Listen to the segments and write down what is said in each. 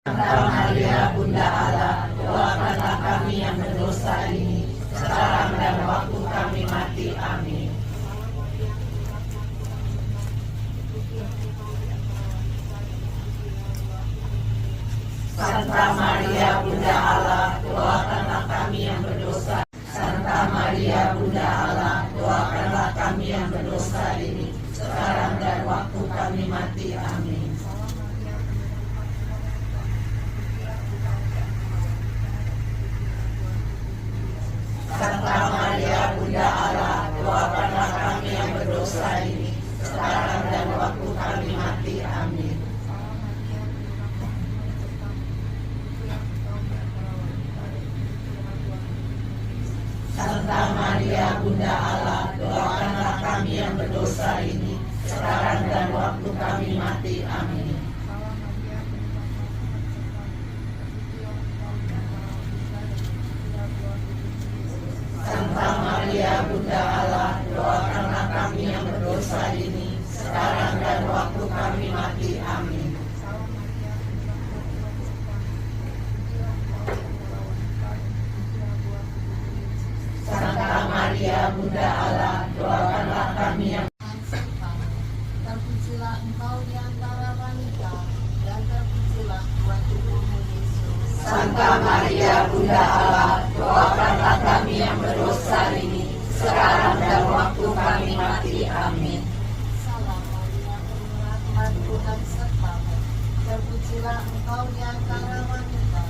Santa Maria Bunda Allah, doakanlah kami yang berdosa ini, sekarang dan waktu kami mati. Amin. Santa Maria Bunda Allah, doakanlah kami yang berdosa. Santa Maria Bunda Allah, doakanlah kami yang berdosa ini, sekarang dan waktu kami mati. Amin. Santa Maria Bunda Allah, doakanlah kami yang berdosa ini, sekarang dan waktu kami mati. Amin. Santa Maria Bunda Allah, doakanlah kami yang berdosa ini, sekarang dan waktu kami mati. Amin. Santa Maria Bunda Allah, doakanlah kami yang berdosa ini, sekarang dan waktu kami mati. Amin. Santa Maria Bunda Allah, doakanlah kami yang terpujilah Engkau di antara wanita, dan terpujilah buah tubuhmu Yesus. Santa Maria Bunda Allah, doakanlah kami yang berdosa ini, sekarang dan waktu kami mati. Amin. Salam Maria, penuh rahmat, Tuhan sertamu. Terpujilah Engkau di antara wanita,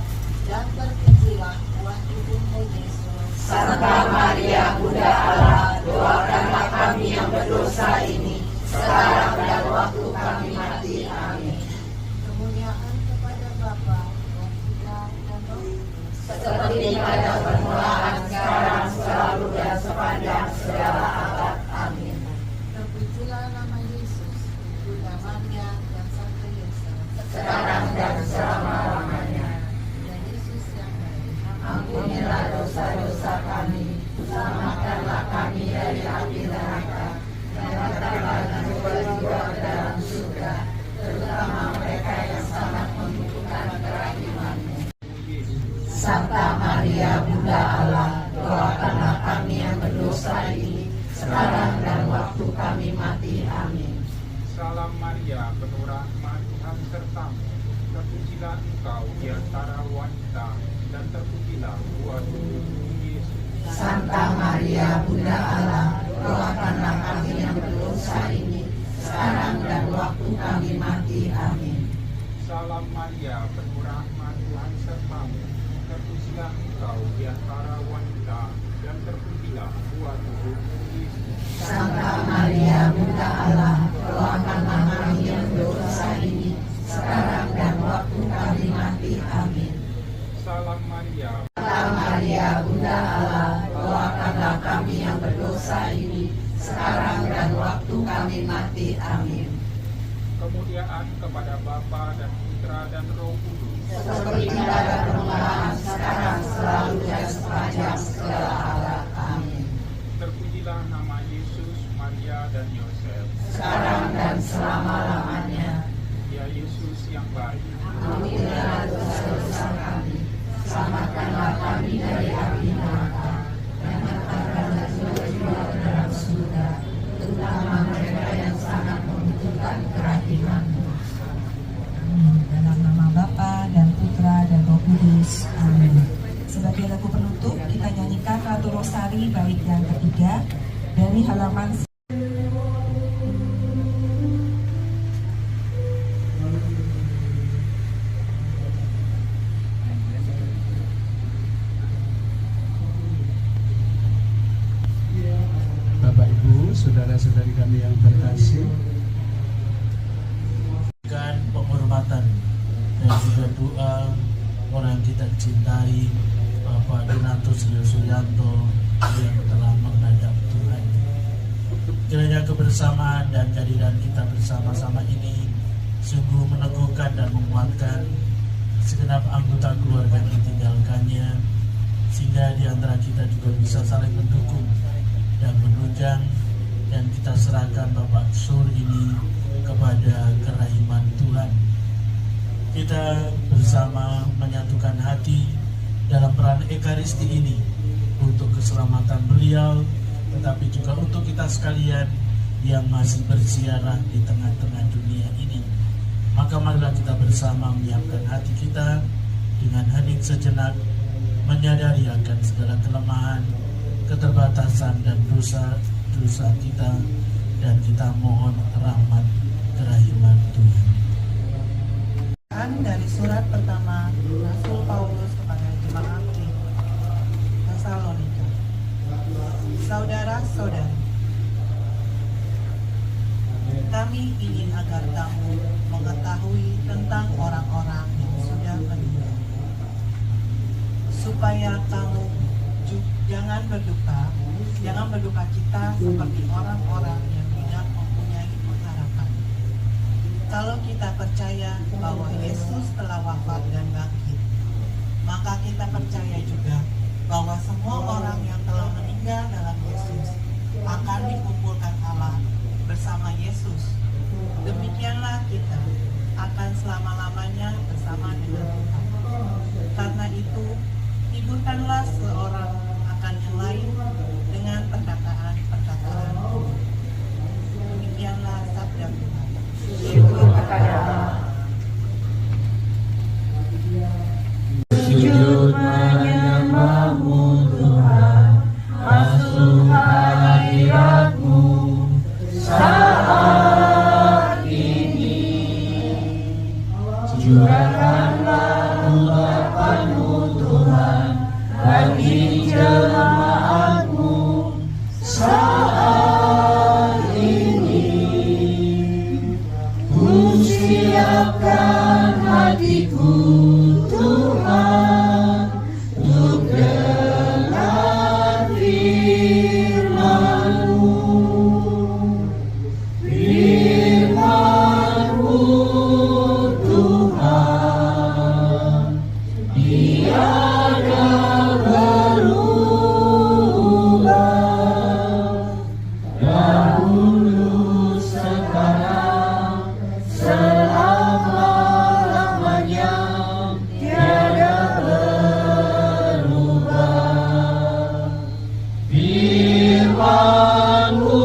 dan terpujilah buah tubuhmu Yesus. Santa Maria Bunda Allah, doakanlah kami yang berdosa ini, sekarang dan waktu kami mati. Amin. Kemuliaan kepada Bapa dan Putra dan Roh Kudus. Seperti pada permulaan, sekarang, selalu, dan sepanjang segala abad. Amin. Terpujilah nama Yesus, Bunda Maria dan Santo Yosef. Sekarang dan selama-lamanya. Dan Yesus yang baik, Ampunilah dosa-dosa kami, selamatkanlah kami dari api neraka, dan hantarlah jiwa-jiwa ke dalam surga, terutama mereka yang sangat membutuhkan kerahiman-Mu. Santa Maria Bunda Allah, doakanlah kami yang berdosa ini, sekarang dan waktu kami mati. Amin. Salam Maria, penuh rahmat, Tuhan sertamu. Terpujilah Engkau di antara wanita, dan terpujilah buah tubuhmu Yesus. Santa Maria Bunda Allah, doakanlah kami yang berdosa ini, sekarang dan waktu kami mati. Amin. Salam Maria, penuh rahmat, Tuhan sertamu. Terpujilah Engkau di antara wanita, dan terpujilah buah tubuhmu Yesus. Santa Maria Bunda Allah, doakanlah kami yang berdosa ini, sekarang dan waktu kami mati. Amin. Salam Maria, Santa Maria Bunda Allah, doakanlah kami yang berdosa ini, sekarang dan waktu kami mati. Amin. kemuliaan kepada Bapa dan Putra dan Roh Kudus. Seperti pada permulaan, sekarang, selalu, dan sepanjang segala abad. Amin. Terpujilah nama Yesus, Maria dan Yosef. Sekarang dan selama-lamanya. Ya Yesus yang baik, Ampunilah dosa-dosa kami, selamatkanlah kami dari api neraka, dan hantarkanlah jiwa-jiwa ke dalam surga, terutama mereka yang sangat membutuhkan kerahiman-Mu. Dalam nama Bapa dan Putra dan Roh Kudus. Amin. Sebagai lagu penutup, kita nyanyikan Ratu Rosari bait yang ketiga dari halaman Bapak Ibu, saudara-saudari kami yang terkasih, berikan penghormatan dan juga doa orang yang kita cintai, Bapak Donatus Rio Suryanto yang telah menghadap Tuhan. Kiranya kebersamaan dan kehadiran kita bersama-sama ini sungguh meneguhkan dan menguatkan segenap anggota keluarga yang ditinggalkannya, sehingga di antara kita juga bisa saling mendukung dan menunjang, dan kita serahkan Bapak Sur ini kepada kerahiman Tuhan. kita bersama menyatukan hati dalam peran Ekaristi ini untuk keselamatan beliau, tetapi juga untuk kita sekalian yang masih berziarah di tengah-tengah dunia ini. Maka marilah kita bersama menyiapkan hati kita dengan hening sejenak, menyadari akan segala kelemahan, keterbatasan dan dosa-dosa kita, dan kita mohon rahmat kerahiman Tuhan. Dari surat pertama Rasul Paulus kepada jemaat di Tesalonika. Saudara-saudari, kami ingin agar kamu mengetahui tentang orang-orang yang sudah meninggal, supaya kamu jangan berduka cita seperti orang-orang yang tidak mempunyai pengharapan. Kalau kita percaya bahwa Yesus telah wafat dan bangkit, maka kita percaya juga bahwa semua orang yang telah meninggal dalam Yesus akan dikumpulkan Allah bersama Yesus. Demikianlah kita akan selama-lamanya bersama dengan Tuhan. Karena itu, hiburkanlah seorang akan yang lain dengan perkataan-perkataan. Demikianlah sabda Tuhan. Syukur kepada Allah. Sujud menyembahmu Tuhan, masuk hadirat-Mu saat ini. Curahkanlah urapan-Mu Tuhan bagi jemaat-Mu saat ini. Ku siapkan hatiku Tuhan untuk dengar firman-Mu. Firman-Mu Tuhan, tiada berubah, dahulu sekarang selama-lamanya tiada berubah. Firman-Mu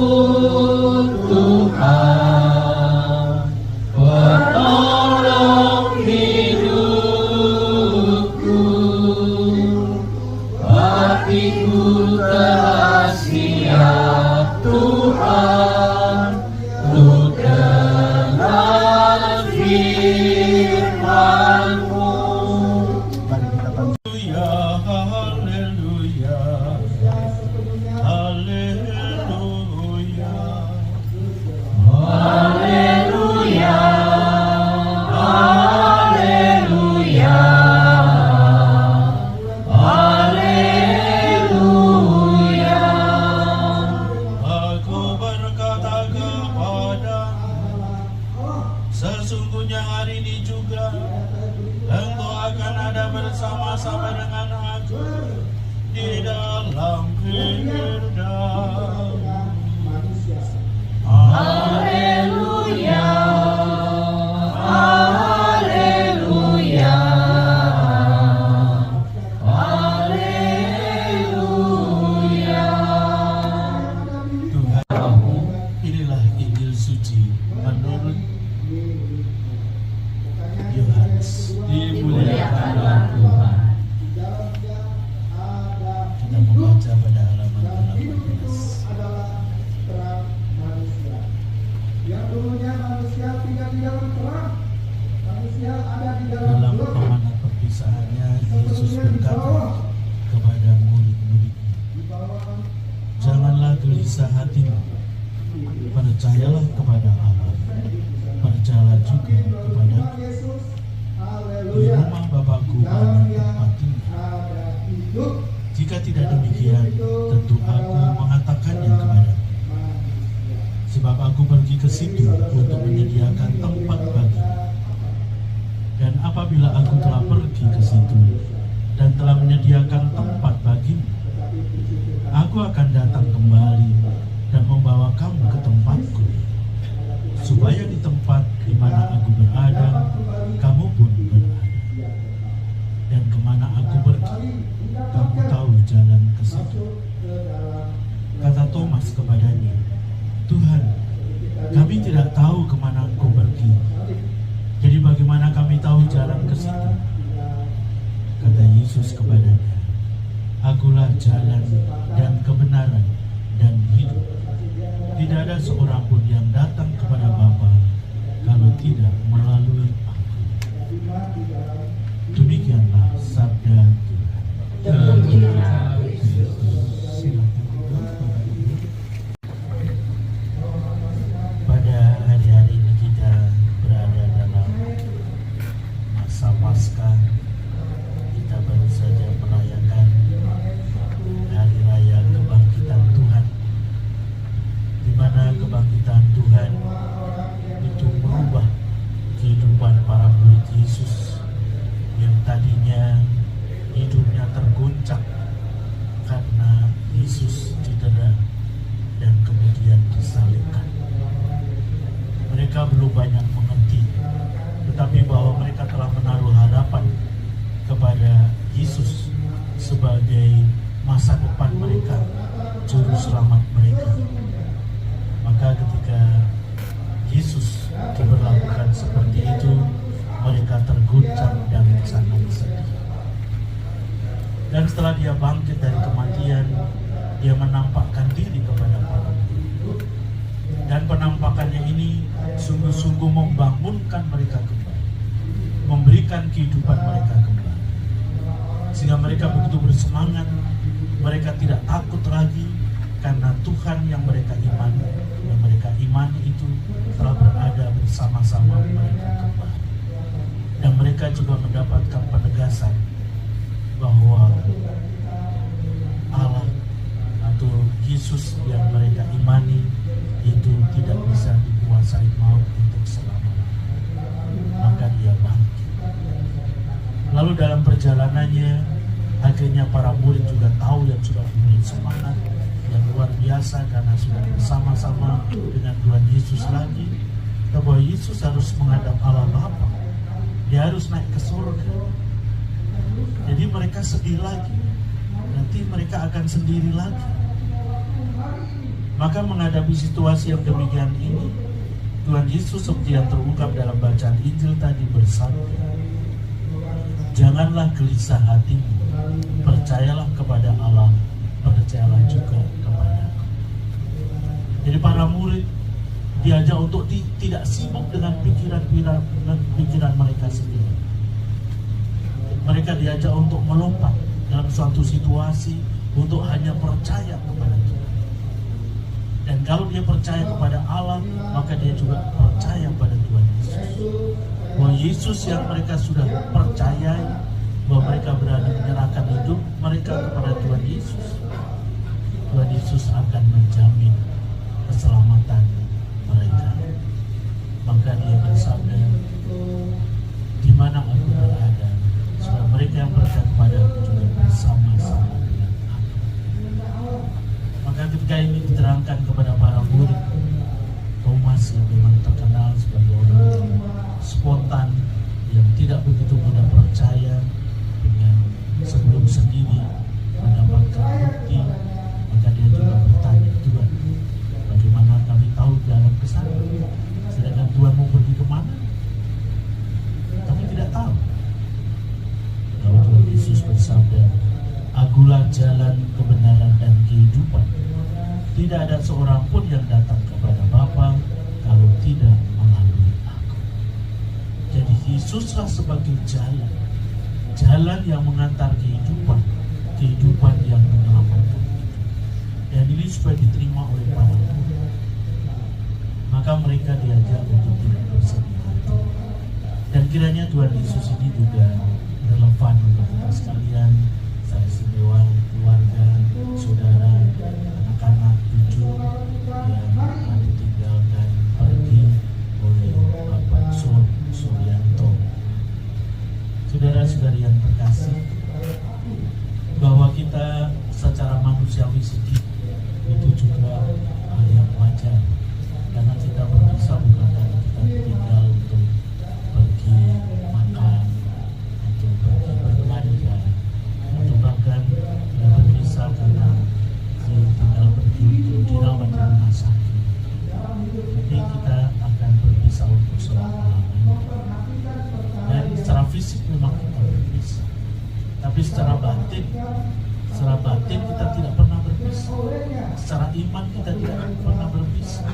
Tuhan, penolong hidupku, hatiku telah siap Tuhan untuk dengar firman-Mu. Haleluya, haleluya, haleluya. Haleluya, haleluya, haleluya. Aku berkata kepadamu, sesungguhnya hari ini juga engkau akan ada bersama-sama dengan aku di dalam kingdom. Haleluya, haleluya, haleluya. Tuhan, inilah Injil suci menurut Yohanes. Dimuliakanlah Tuhan. Kita membaca pada halaman 18. Dalam pemanah perpisahannya, Yesus berkata kepada murid-muridnya, janganlah gelisah hatimu, percayalah kepada Allah, percayalah juga kepada di rumah Bapakku banyak tempat tinggal. Jika tidak demikian, tentu aku mengatakannya kepadamu. Sebab aku pergi ke situ untuk menyediakan tempat bagimu. Dan apabila aku telah pergi ke situ dan telah menyediakan tempat bagimu, aku akan datang kembali dan membawa kamu ke tempatku, supaya di tempat di mana aku berada, kamu pun bersedih. Kata Thomas kepadanya, Tuhan, kami tidak tahu kemana Engkau pergi. Jadi bagaimana kami tahu jalan ke situ? Kata Yesus kepadanya, Akulah jalan dan kebenaran dan hidup. Tidak ada seorang pun yang datang kepada Bapa kalau tidak melalui Aku. Demikianlah sabda Tuhan. Pada hari-hari ini kita berada dalam masa Paskah. Kita baru saja merayakan Hari Raya Kebangkitan Tuhan, di mana kebangkitan Tuhan itu merubah kehidupan para murid Yesus yang tadinya hidupnya terguncang karena Yesus didera dan kemudian disalibkan. Mereka belum banyak mengerti, tetapi bahwa mereka telah menaruh harapan kepada Yesus sebagai masa depan mereka, juru selamat mereka. Maka ketika Yesus diberlakukan seperti itu, mereka terguncang dan sangat sedih. Dan setelah dia bangkit dari kematian, dia menampakkan diri kepada para murid. Dan penampakannya ini sungguh-sungguh membangunkan mereka kembali, memberikan kehidupan mereka kembali, sehingga mereka begitu bersemangat. Mereka tidak takut lagi karena Tuhan yang mereka imani itu telah berada bersama-sama mereka kembali. Dan mereka juga mendapatkan penegasan bahwa Allah atau Yesus yang mereka imani itu tidak bisa dikuasai maut untuk selamanya. Maka dia bangkit. Lalu dalam perjalanannya, akhirnya para murid juga tahu yang sudah memiliki semangat yang luar biasa karena sudah bersama-sama dengan Tuhan Yesus lagi, bahwa Yesus harus menghadap Allah Bapa. Dia harus naik ke surga. Jadi mereka sedih lagi. Nanti mereka akan sendiri lagi. Maka menghadapi situasi yang demikian ini, Tuhan Yesus seperti yang terungkap dalam bacaan Injil tadi bersabda, janganlah gelisah hatimu, percayalah kepada Allah, percayalah juga kepada Aku. Jadi para murid diajak untuk tidak sibuk dengan pikiran mereka sendiri. Mereka diajak untuk melompat dalam suatu situasi untuk hanya percaya kepada Tuhan. Dan kalau dia percaya kepada Allah, maka dia juga percaya pada Tuhan Yesus. Bahwa Yesus yang mereka sudah percayai, bahwa mereka berani menyerahkan hidup mereka kepada Tuhan Yesus, Tuhan Yesus akan menjamin keselamatan mereka. Maka dia bersabda, di mana Aku berada, supaya mereka yang percaya kepada Aku juga bersama-sama dengan Aku. Maka ketika ini diterangkan kepada para murid, Thomas yang memang terkenal sebagai orang yang spontan, yang tidak begitu mudah percaya, dengan sebelum sendiri mendapatkan bukti, maka dia juga bertanya, Tuhan, bagaimana kami tahu jalan ke sana? Sedangkan Tuhan mau pergi kemana? Kami tidak tahu. Lalu Tuhan Yesus bersabda, Akulah jalan, kebenaran, dan kehidupan. Tidak ada seorang pun yang datang kepada Bapa kalau tidak melalui Aku. Jadi Yesuslah sebagai jalan yang mengantar kehidupan yang menyelamatkan hidup. Dan ini supaya diterima oleh para murid. Maka mereka diajak untuk tidak bersedih hati. Dan kiranya Tuhan Yesus ini juga relevan untuk kita sekalian. Saya istimewa keluarga, saudara, anak-anak, cucu yang ditinggalkan pergi oleh Bapak Suryanto. Saudara-saudari yang terkasih, bahwa kita secara manusiawi sedih itu juga hal yang wajar, karena kita berpisah bukan karena kita ditinggal untuk pergi makan, untuk pergi berbelanja, atau bahkan berpisah karena Tapi secara batin kita tidak pernah berpisah. Secara iman kita tidak pernah berpisah.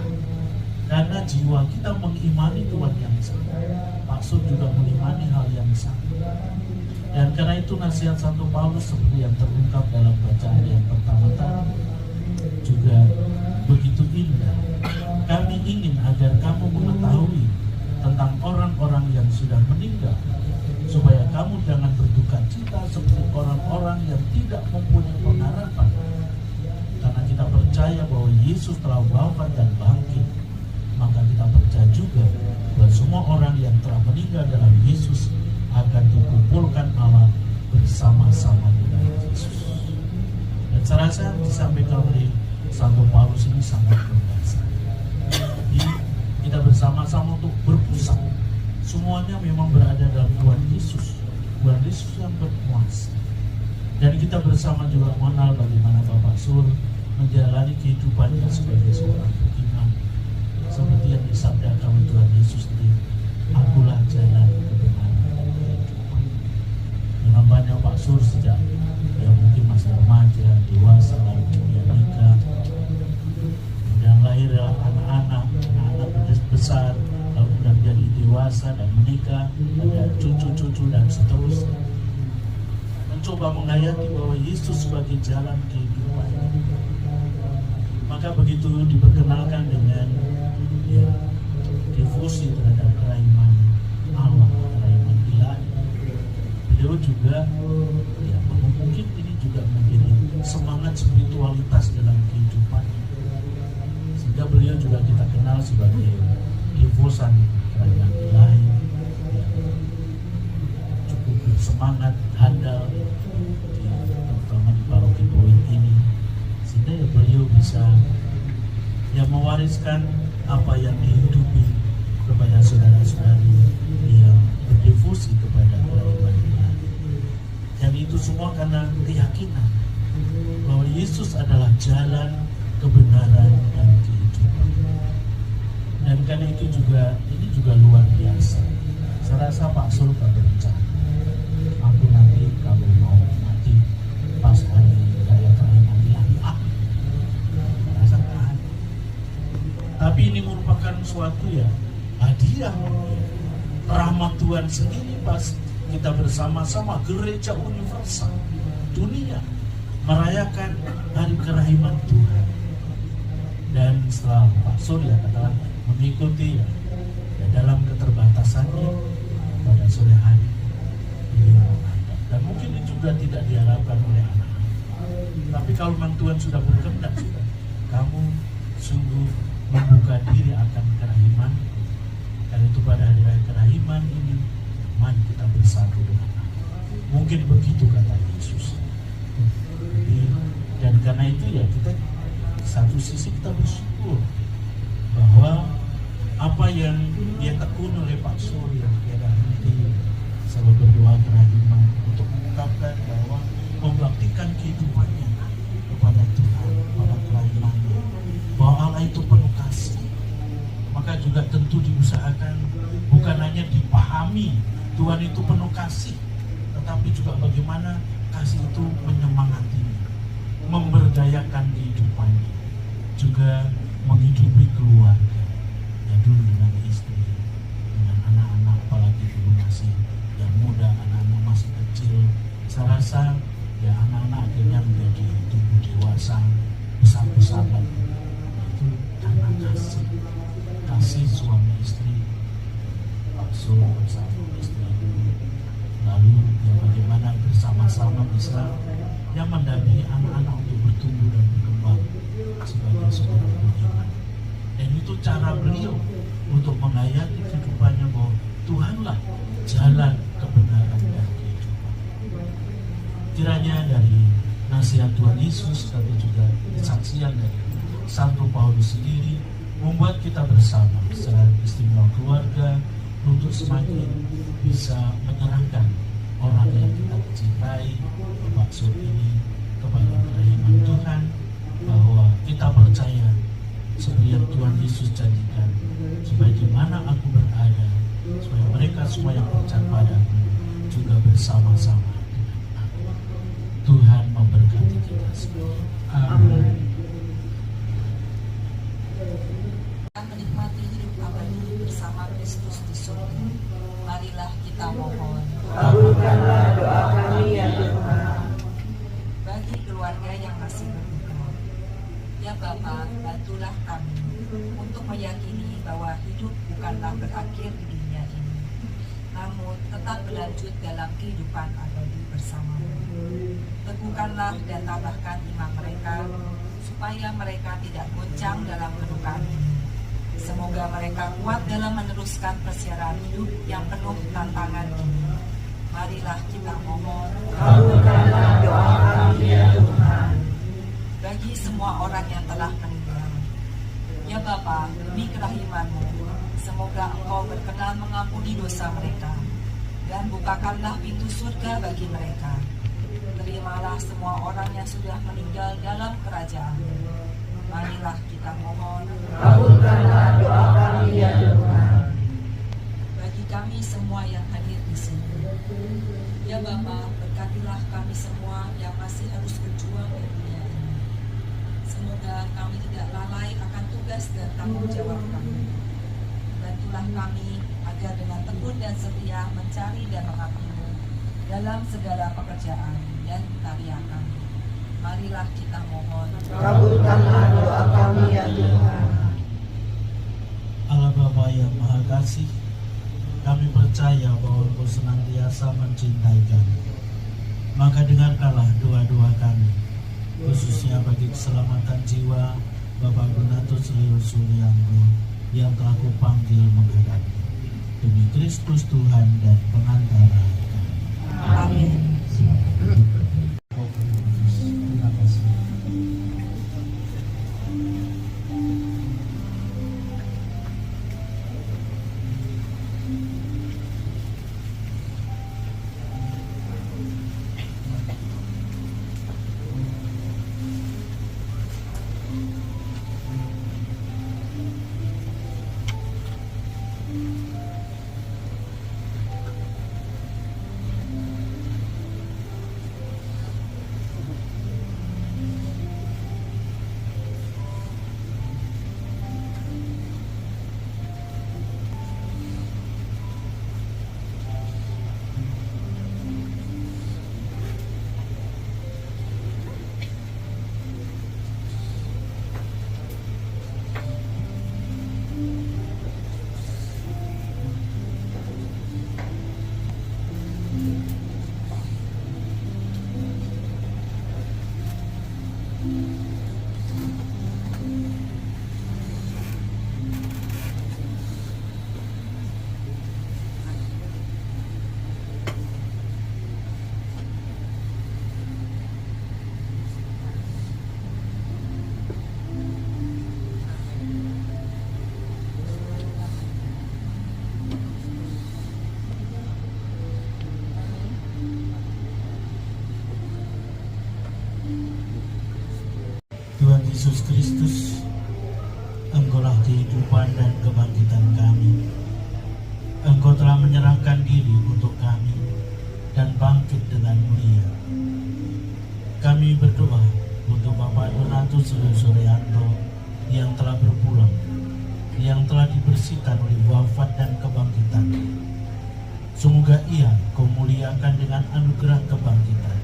Karena jiwa kita mengimani Tuhan yang sama. Maksud juga mengimani hal yang sama. Dan karena itu nasihat Santo Paulus seperti yang terungkap dalam bacaan yang pertama tadi juga begitu indah. Kami ingin agar kamu mengetahui tentang orang-orang yang sudah meninggal, supaya kamu jangan berduka cita seperti orang-orang yang tidak mempunyai pengharapan. Karena kita percaya bahwa Yesus telah wafat dan bangkit, maka kita percaya juga bahwa semua orang yang telah meninggal dalam Yesus akan dikumpulkan Allah bersama-sama dengan Yesus. Dan saya rasa disampaikan oleh Santo Paulus ini sangat berdasar. Jadi kita bersama-sama untuk berpusat. Semuanya memang berada dalam Tuhan Yesus. Tuhan Yesus yang berkuasa. Dan kita bersama juga mengenal bagaimana Bapak Sur menjalani kehidupannya sebagai seorang beriman. Seperti yang disabdakan oleh Tuhan Yesus tadi, akulah jalan kebenaran. Namanya Pak Sur sejak ya mungkin masih remaja, dewasa, lalu kemudian nikah, kemudian lahir anak-anak besar, lalu kemudian jadi dewasa dan menikah, ada cucu-cucu dan seterusnya. Mencoba menghayati bahwa Yesus sebagai jalan kehidupan. Maka begitu diperkenalkan dengan ya, devosi terhadap kerahiman Allah, kerahiman ilahi, beliau juga ya, mungkin ini juga menjadi semangat spiritualitas dalam kehidupannya, sehingga beliau juga kita kenal sebagai devosan kerahiman ilahi, ya, cukup bersemangat, handal, ya, terutama di paroki Boit ini, sehingga ya, beliau bisa ya mewariskan apa yang dihidupi kepada saudara-saudari yang berdevosi kepada kerahiman ilahi. Dan itu semua karena keyakinan bahwa Yesus adalah jalan, kebenaran, dan kehidupan. Dan karena itu juga, ini juga luar biasa. Saya rasa Pak Sur tak berencana, aku nanti kalau mau mati pas hari raya kerahiman ilahi, rasa kan. Tapi ini merupakan suatu ya hadiah, rahmat Tuhan sendiri pas kita bersama-sama gereja universal dunia merayakan hari kerahiman Tuhan. Dan setelah Pak Surya katakan mengikuti ya dalam keterbatasannya pada sore hari beliau menghadap. Dan mungkin ini juga tidak diharapkan oleh anak-anak. Tapi kalau memang Tuhan sudah berkehendak, kamu sungguh membuka diri akan kerahiman. Dan itu pada hari raya kerahiman ini, mari kita bersatu dengan Allah. Mungkin begitu kata Yesus. Dan karena itu ya kita satu sisi kita bersyukur bahwa apa yang dia tekun oleh Pak Sur yang tiada henti selalu berdoa kerahiman untuk mengungkapkan bahwa membaktikan kehidupannya kepada Tuhan, kepada kerahimannya, bahwa Allah itu penuh kasih. Maka juga tentu diusahakan bukan hanya dipahami Tuhan itu penuh kasih, tetapi juga bagaimana kasih itu menyemangatinya, memberdayakan kehidupannya, juga menghidupi keluarga, ya dulu dengan istri, dengan anak-anak, apalagi dulu masih yang muda, anak-anak masih kecil. Saya rasa ya anak-anak akhirnya menjadi tumbuh dewasa, besar-besaran. Itu karena kasih suami istri, Pak Sur bersama istri. Lalu ya bagaimana bersama-sama bisa yang mendampingi anak-anak untuk bertumbuh dan berkembang sebagai saudara beriman. Dan itu cara beliau untuk menghayati kehidupannya bahwa Tuhanlah jalan kebenaran dan kehidupan. Kiranya dari nasihat Tuhan Yesus tapi juga kesaksian dari Santo Paulus sendiri membuat kita bersama secara istimewa keluarga untuk semakin bisa menyerahkan orang yang kita cintai, Bapak Sur ini, kepada kerahiman Tuhan, bahwa kita percaya seperti yang Tuhan Yesus janjikan, supaya di mana aku berada, supaya mereka semua yang percaya padaku juga bersama-sama dengan aku. Tuhan memberkati kita semua. Amin. Menikmati hidup abadi bersama Kristus di surga. Marilah kita mohon. Kabulkanlah doa kami ya Tuhan. Bagi keluarga yang masih berduka, ya Bapa, bantulah kami untuk meyakini bahwa hidup bukanlah berakhir di dunia ini, namun tetap berlanjut dalam kehidupan abadi bersama-Mu. Teguhkanlah dan tambahkan iman mereka, supaya mereka tidak goncang dalam kedukaan ini. Semoga mereka kuat dalam meneruskan persiaran hidup yang penuh tantangan ini. Marilah kita mohon. Kabulkanlah doa kami ya Tuhan. Bagi semua orang yang telah meninggal, ya Bapa, demi kerahiman-Mu, semoga Engkau berkenan mengampuni dosa mereka, dan bukakanlah pintu surga bagi mereka. Terimalah semua orang yang sudah meninggal dalam kerajaan-Mu. Marilah kita mohon. Kabulkanlah doa kami ya Tuhan. Bagi kami semua yang hadir di sini, ya Bapa, berkatilah kami semua yang masih harus berjuang di dunia ini. Semoga kami tidak lalai akan tugas dan tanggung jawab kami. Bantulah kami agar dengan tekun dan setia mencari dan mengabdi-Mu dalam segala pekerjaan dan karya kami. Marilah kita mohon. Kabulkanlah doa kami ya Tuhan. Allah Bapa yang Maha Kasih, kami percaya bahwa Engkau senantiasa mencintai kami. Maka dengarkanlah doa-doa kami, khususnya bagi keselamatan jiwa Bapak Donatus Leo Suryanto yang telah kupanggil menghadapi. Demi Kristus Tuhan dan pengantara kami. Amin. Terima kasih. Tuhan Yesus Kristus, Engkaulah kehidupan dan kebangkitan kami. Engkau telah menyerahkan diri untuk kami dan bangkit dengan mulia. Kami berdoa untuk Bapak Donatus Leo Suryanto yang telah berpulang, yang telah dibersihkan oleh wafat dan kebangkitan. Semoga ia Kau muliakan dengan anugerah kebangkitan,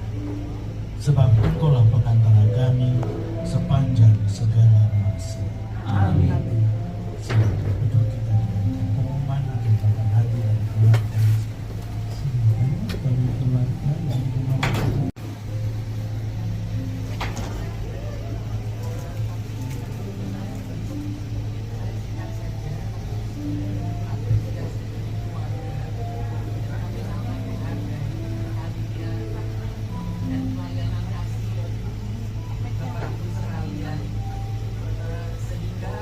sebab Engkaulah pengantara kami sepanjang segala masa. Amin. Silakan duduk, kita dengarkan pengumuman akhir hari dari keluarga. Dari keluarga yang berumah. Sehingga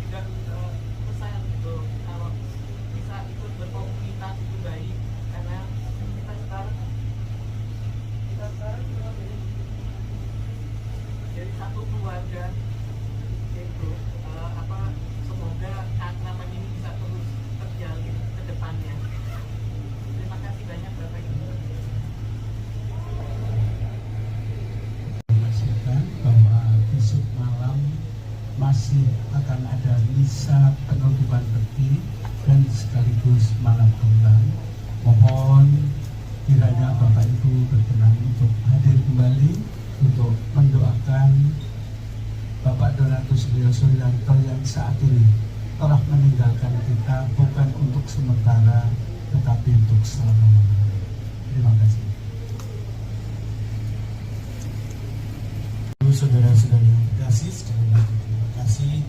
dan pesan gitu, kalau bisa ikut berkomunitas itu baik, karena kita sekarang cuma jadi satu keluarga gitu. Semoga keakraban ini bisa terus terjalin ke depannya. Terima kasih banyak Bapak Ibu. Memastikan bahwa besok malam masih akan ada misa penutupan peti dan sekaligus malam kembang. Mohon kiranya Bapak Ibu berkenan untuk hadir kembali untuk mendoakan Bapak Donatus Leo Suryanto yang saat ini telah meninggalkan kita, bukan untuk sementara tetapi untuk selama-lamanya. Terima kasih. Saudara-saudari yang terkasih, sekali lagi terima kasih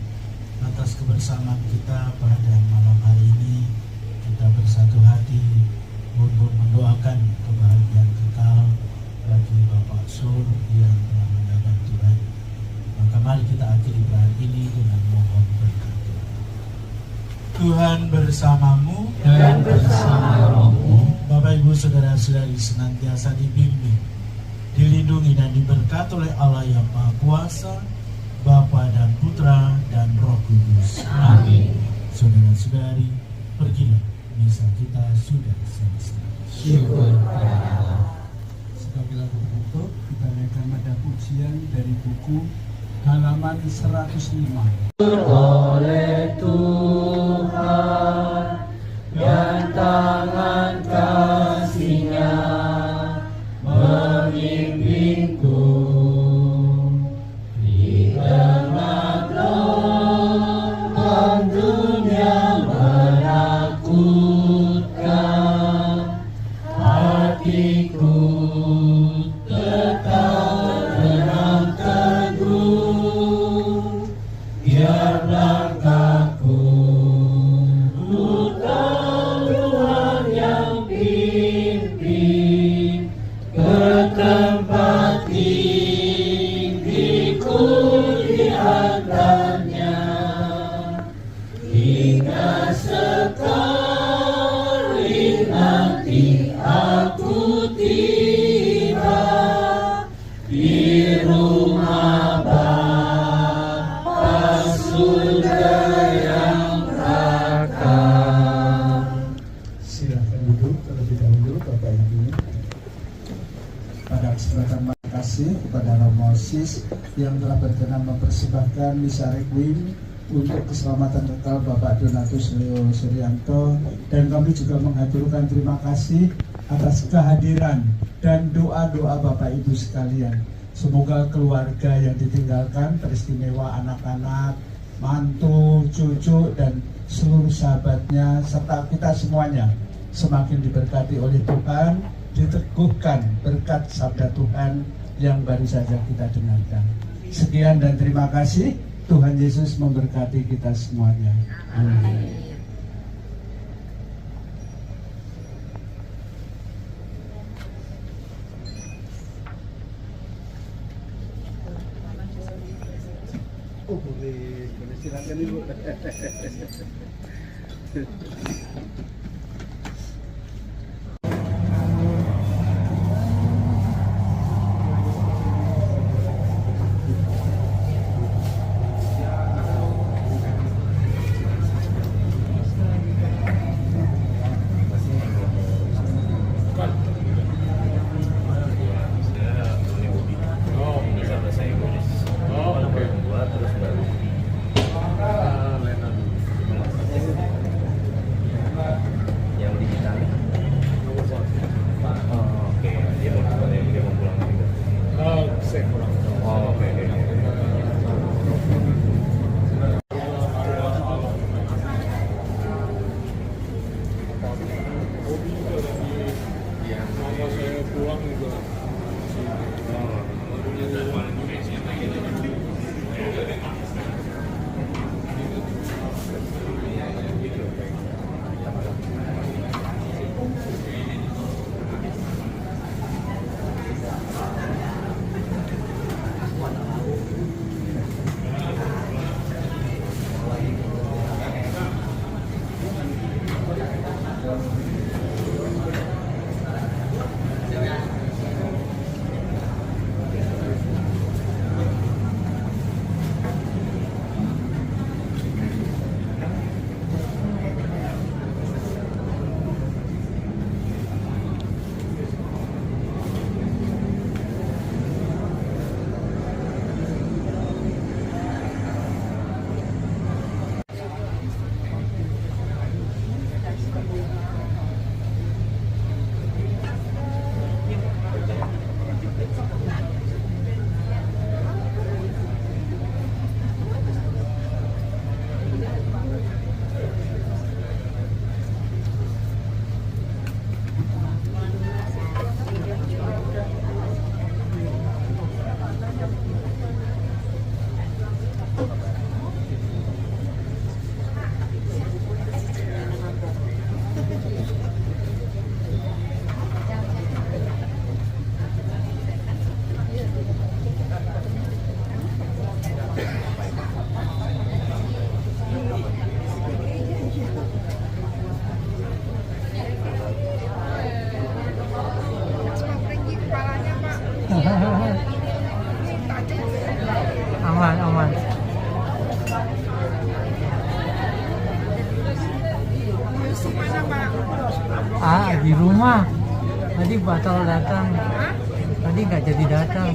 atas kebersamaan kita pada malam hari ini. Kita bersatu hati untuk mendoakan kebahagiaan kekal bagi Bapak Sur yang telah mendapat Tuhan. Maka mari kita akhiri perayaan ini dengan mohon berkat. Tuhan bersamamu Dan bersama rohmu, Bapak Ibu saudara-saudari senantiasa dibimbing, dilindungi dan diberkati oleh Allah yang Maha Kuasa, Bapa dan Putra dan Roh Kudus. Amin. Saudara-saudari, pergilah, misa kita sudah selesai. Syukur pada Allah. Sebagai lagu penutup, kita naikkan nada pujian dari buku halaman 105. Oleh Tuhan dan tangan kasih-Nya membimbingku di tengah gelombang dunia menakutkan. Hatiku tetap tenang teguh, biar langkahku Tuhan yang pimpin ke tempat tinggiku di antara-Nya, hingga sekali nanti aku tiba di rumah Bapa surga yang rakam. Silakan duduk terlebih dahulu Bapak Ibu. Pada kesempatan makasih kepada Romo Sis yang telah berkenan mempersembahkan misa requiem untuk keselamatan kekal Bapak Donatus Leo Suryanto, dan kami juga mengaturkan terima kasih atas kehadiran dan doa-doa Bapak Ibu sekalian. Semoga keluarga yang ditinggalkan, teristimewa anak-anak, mantu, cucu, dan seluruh sahabatnya, serta kita semuanya semakin diberkati oleh Tuhan, diteguhkan berkat sabda Tuhan yang baru saja kita dengarkan. Sekian dan terima kasih. Tuhan Yesus memberkati kita semuanya. Amin. Oh boleh silakan Ibu. di rumah. Tadi batal datang. Tadi nggak jadi datang.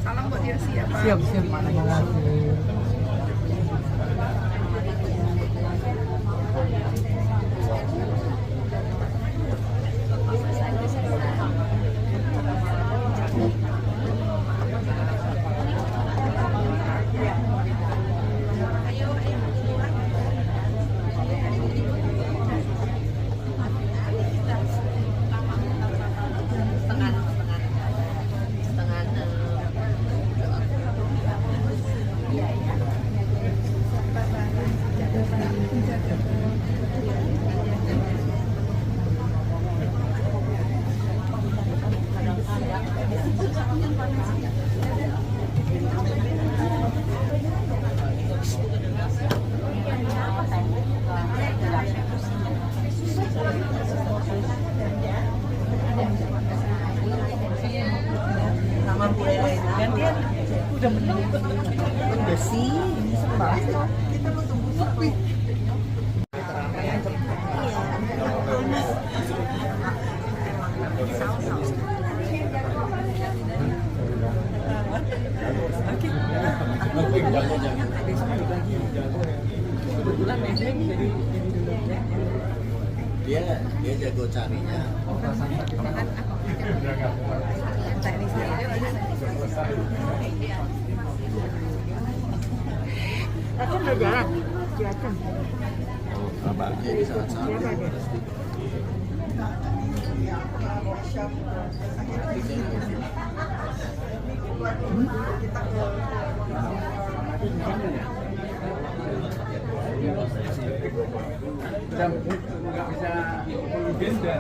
Salam buat dia siapa? Siap. Terima kasih. Udah sih, ini sebentar. Kita mau tunggu sepi. Dia jago carinya. Akan udah jalan, Ciacan. Apa? Dia di saat-saat. Nggak bisa agenda.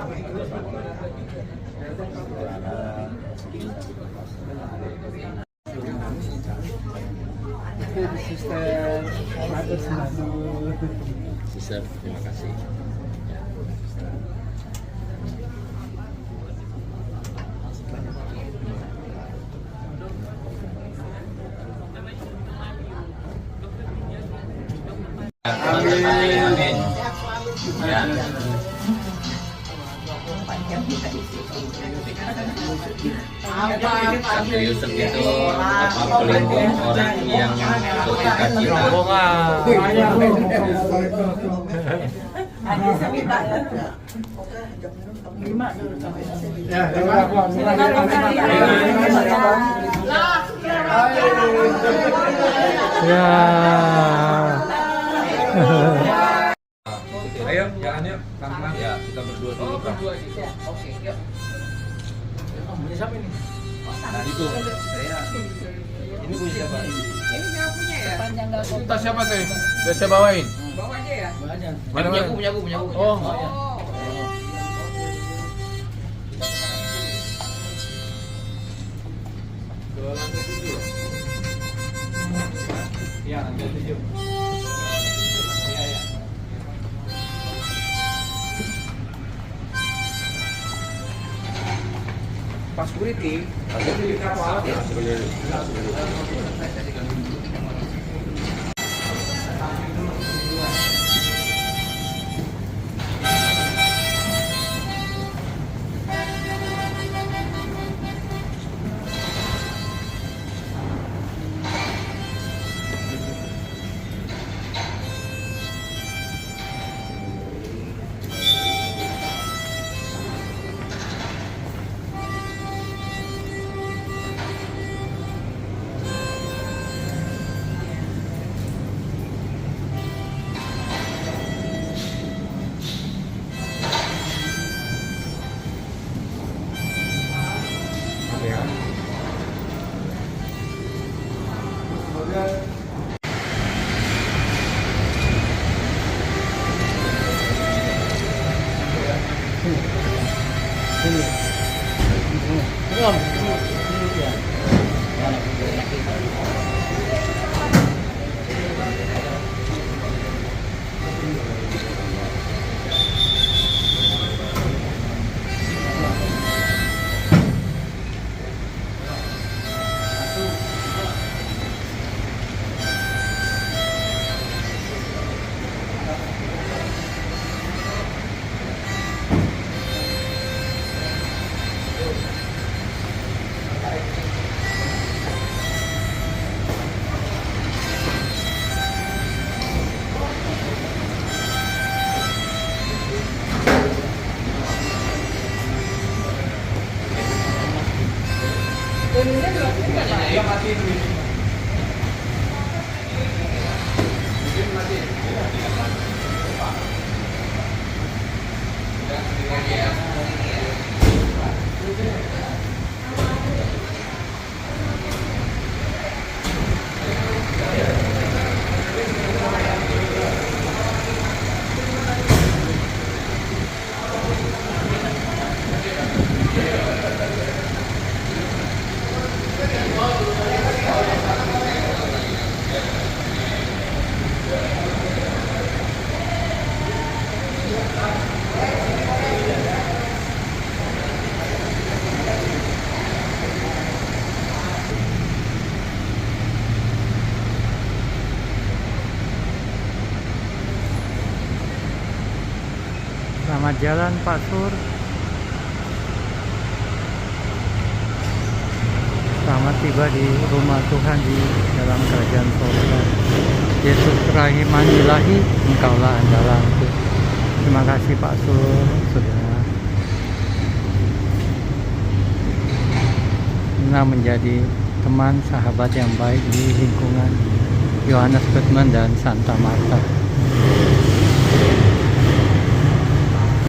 Sister, terima kasih. Amin. Ya. Satu Yusuf itu pelindung orang yang suka cita. Ayo, jalan yuk. Pelan-pelan. Ya, kita berdua dulu. Oke, yuk. Punya siapa ini? Nah itu, saya ini punya siapa? Ini nggak punya ya? Ini tas siapa teh? Biar saya bawain. Bawa aja ya? Mana Punya aku. Oh. Lantai 7. Ya, lantai 7. Ya. Pas security, di kapal. Selamat jalan Pak Sur. Selamat tiba di rumah Tuhan di dalam kerajaan surga. Yesus rahimanilahi, engkaulah andalanku. Terima kasih Pak Sur sudah menjadi teman sahabat yang baik di lingkungan Yohanes Bethlehem dan Santa Marta.